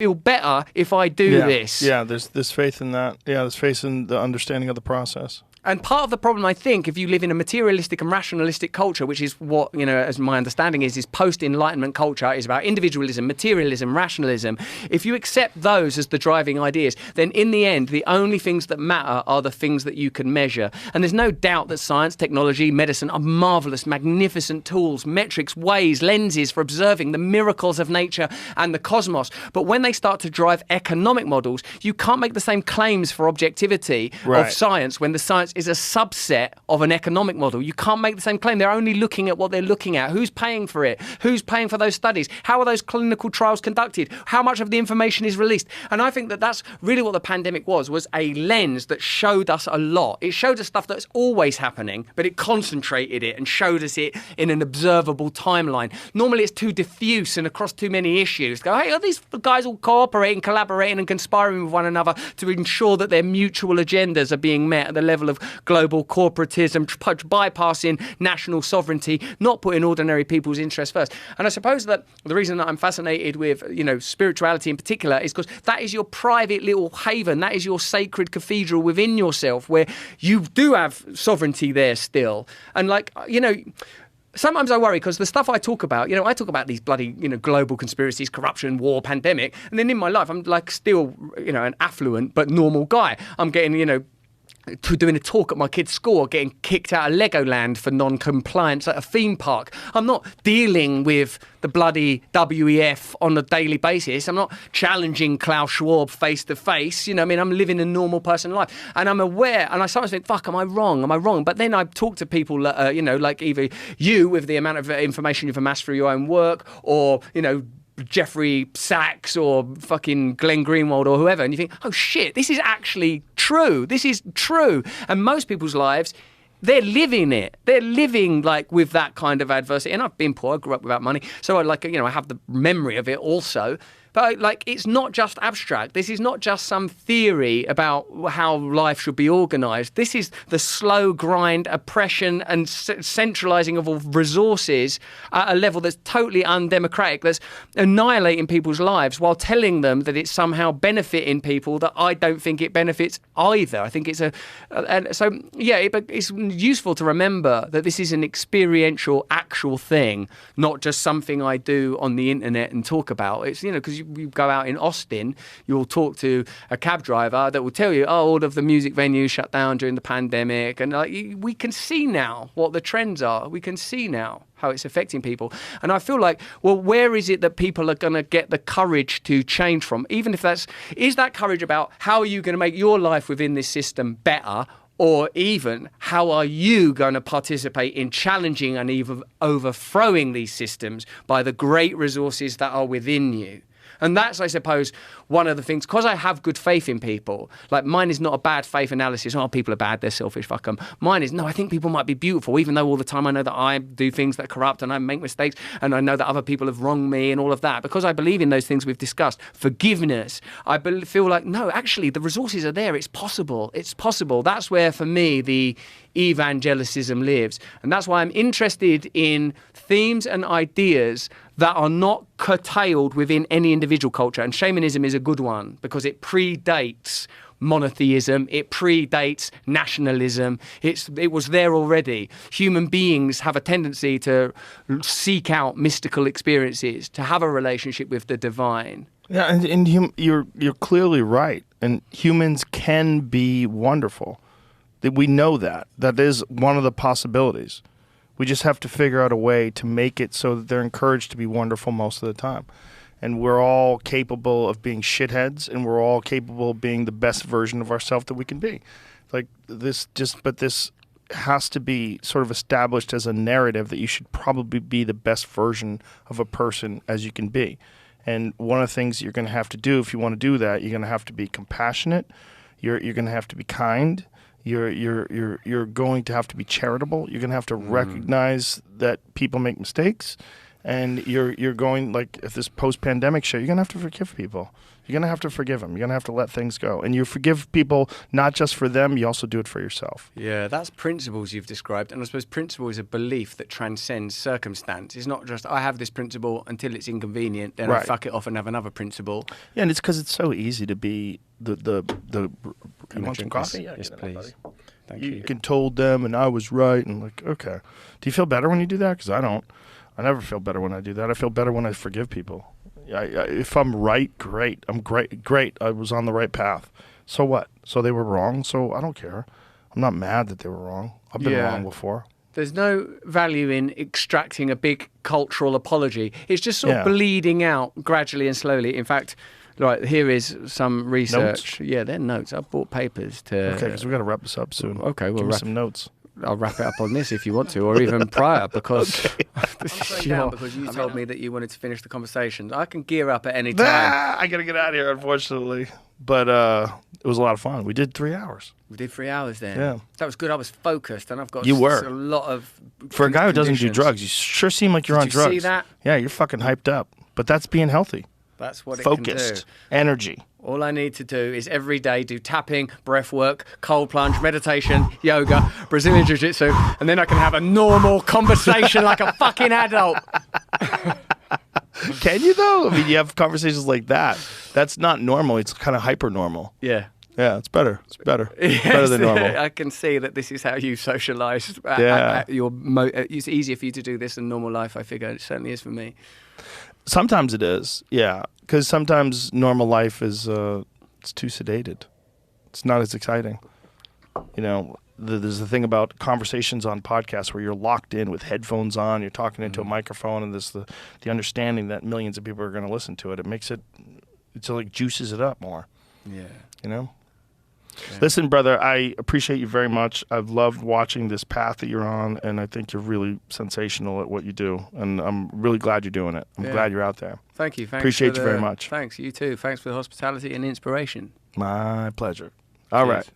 feel better if I do this. Yeah, there's faith in that. Yeah, there's faith in the understanding of the process. And part of the problem, I think, if you live in a materialistic and rationalistic culture, which is what, as my understanding is post-Enlightenment culture is about individualism, materialism, rationalism. If you accept those as the driving ideas, then in the end, the only things that matter are the things that you can measure. And there's no doubt that science, technology, medicine are marvelous, magnificent tools, metrics, ways, lenses for observing the miracles of nature and the cosmos. But when they start to drive economic models, you can't make the same claims for objectivity of science when the science is a subset of an economic model. You can't make the same claim. They're only looking at what they're looking at. Who's paying for it? Who's paying for those studies? How are those clinical trials conducted? How much of the information is released? And I think that that's really what the pandemic was a lens that showed us a lot. It showed us stuff that's always happening, but it concentrated it and showed us it in an observable timeline. Normally it's too diffuse and across too many issues. Go, hey, are these guys all cooperating, collaborating and conspiring with one another to ensure that their mutual agendas are being met at the level of global corporatism, bypassing national sovereignty, not putting ordinary people's interests first? And I suppose that the reason that I'm fascinated with, spirituality in particular is because that is your private little haven. That is your sacred cathedral within yourself where you do have sovereignty there still. And sometimes I worry because the stuff I talk about, I talk about these bloody, global conspiracies, corruption, war, pandemic. And then in my life, I'm still, an affluent but normal guy. I'm getting, doing a talk at my kid's school or getting kicked out of Legoland for non-compliance at a theme park. I'm not dealing with the bloody WEF on a daily basis. I'm not challenging Klaus Schwab face to face. I'm living a normal person life. And I'm aware, and I sometimes think, fuck, am I wrong? But then I talk to people that, like either you with the amount of information you've amassed through your own work or, Jeffrey Sachs or fucking Glenn Greenwald or whoever, and you think, oh shit, this is actually true. This is true. And most people's lives, they're living it. They're living with that kind of adversity. And I've been poor. I grew up without money. So I have the memory of it also. But it's not just abstract. This is not just some theory about how life should be organised. This is the slow grind, oppression and centralising of all resources at a level that's totally undemocratic, that's annihilating people's lives while telling them that it's somehow benefiting people that I don't think it benefits either. I think it's it's useful to remember that this is an experiential, actual thing, not just something I do on the internet and talk about. It's, because you go out in Austin, you'll talk to a cab driver that will tell you, oh, all of the music venues shut down during the pandemic. And we can see now what the trends are. We can see now how it's affecting people. And I feel like, well, where is it that people are going to get the courage to change from? Even if is that courage about how are you going to make your life within this system better? Or even, how are you going to participate in challenging and even overthrowing these systems by the great resources that are within you? And that's, I suppose, one of the things, because I have good faith in people. Mine is not a bad faith analysis. Oh, people are bad, they're selfish, fuck them. Mine is, no, I think people might be beautiful, even though all the time I know that I do things that corrupt and I make mistakes and I know that other people have wronged me and all of that. Because I believe in those things we've discussed. Forgiveness. I feel like, no, actually, the resources are there. It's possible. It's possible. That's where, for me, the evangelicism lives. And that's why I'm interested in themes and ideas that are not curtailed within any individual culture. And shamanism is a good one because it predates monotheism, it predates nationalism. It was there already. Human beings have a tendency to seek out mystical experiences, to have a relationship with the divine. Yeah, and you're clearly right. And humans can be wonderful. We know that. That is one of the possibilities. We just have to figure out a way to make it so that they're encouraged to be wonderful most of the time. And we're all capable of being shitheads, and we're all capable of being the best version of ourselves that we can be. But this has to be sort of established as a narrative that you should probably be the best version of a person as you can be. And one of the things you're going to have to do if you want to do that, you're going to have to be compassionate. You're going to have to be kind. You're going to have to be charitable. You're going to have to recognize that people make mistakes, and you're going, like, if this post-pandemic shit, you're gonna have to forgive people. You're gonna have to forgive them. You're gonna have to let things go, and you forgive people not just for them. You also do it for yourself. Yeah, that's principles you've described, and I suppose principle is a belief that transcends circumstance. It's not just I have this principle until it's inconvenient, then I Right. fuck it off and have another principle. Yeah, and it's because it's so easy to be the. You want some drink coffee? this? Yeah, Yes, get it, please. buddy. Thank You you. can told them, and I was right, and like, okay. Do you feel better when you do that? Because I don't. I never feel better when I do that. I feel better when I forgive people. If I'm right, great. I'm great. Great. I was on the right path. So what? So they were wrong. So I don't care. I'm not mad that they were wrong. I've been Yeah. wrong before. There's no value in extracting a big cultural apology. It's just sort of Yeah. bleeding out gradually and slowly. In fact, right, here is some research. Notes? Yeah, they're notes. I've bought papers to... Okay, because we got to wrap this up soon. Okay, we'll Give me wrap some notes. I'll wrap it up on this if you want to, or even prior, because this I'm is slowing your- down because you told me that you wanted to finish the conversation. I can gear up at any time. I got to get out of here, unfortunately. But it was a lot of fun. We did 3 hours. We did 3 hours then. Yeah. That was good. I was focused, and I've got You were. a lot of... For a guy who doesn't do conditions. drugs, you sure seem like you're Did on you drugs. see that? Yeah, you're fucking hyped up. But that's being healthy. That's what it can do. Focused. Energy. All I need to do is every day do tapping, breath work, cold plunge, meditation, yoga, Brazilian jiu-jitsu, and then I can have a normal conversation like a fucking adult. Can you, though? I mean, you have conversations like that. That's not normal. It's kind of hyper normal. Yeah. Yeah, it's better. It's better. It's better than normal. I can see that this is how you socialise. Yeah. It's easier for you to do this than normal life, I figure. It certainly is for me. Sometimes it is, yeah. Because sometimes normal life is it's too sedated. It's not as exciting. You know, there's the thing about conversations on podcasts where you're locked in with headphones on, you're talking into a microphone, and there's the understanding that millions of people are going to listen to it. It makes it like juices it up more. Yeah. You know? Yeah. Listen, brother, I appreciate you very much. I've loved watching this path that you're on, and I think you're really sensational at what you do. And I'm really glad you're doing it. I'm Yeah. glad you're out there. Thank you. Thanks Appreciate for you very much. Thanks. You too. Thanks for the hospitality and inspiration. My pleasure. All Cheers. right.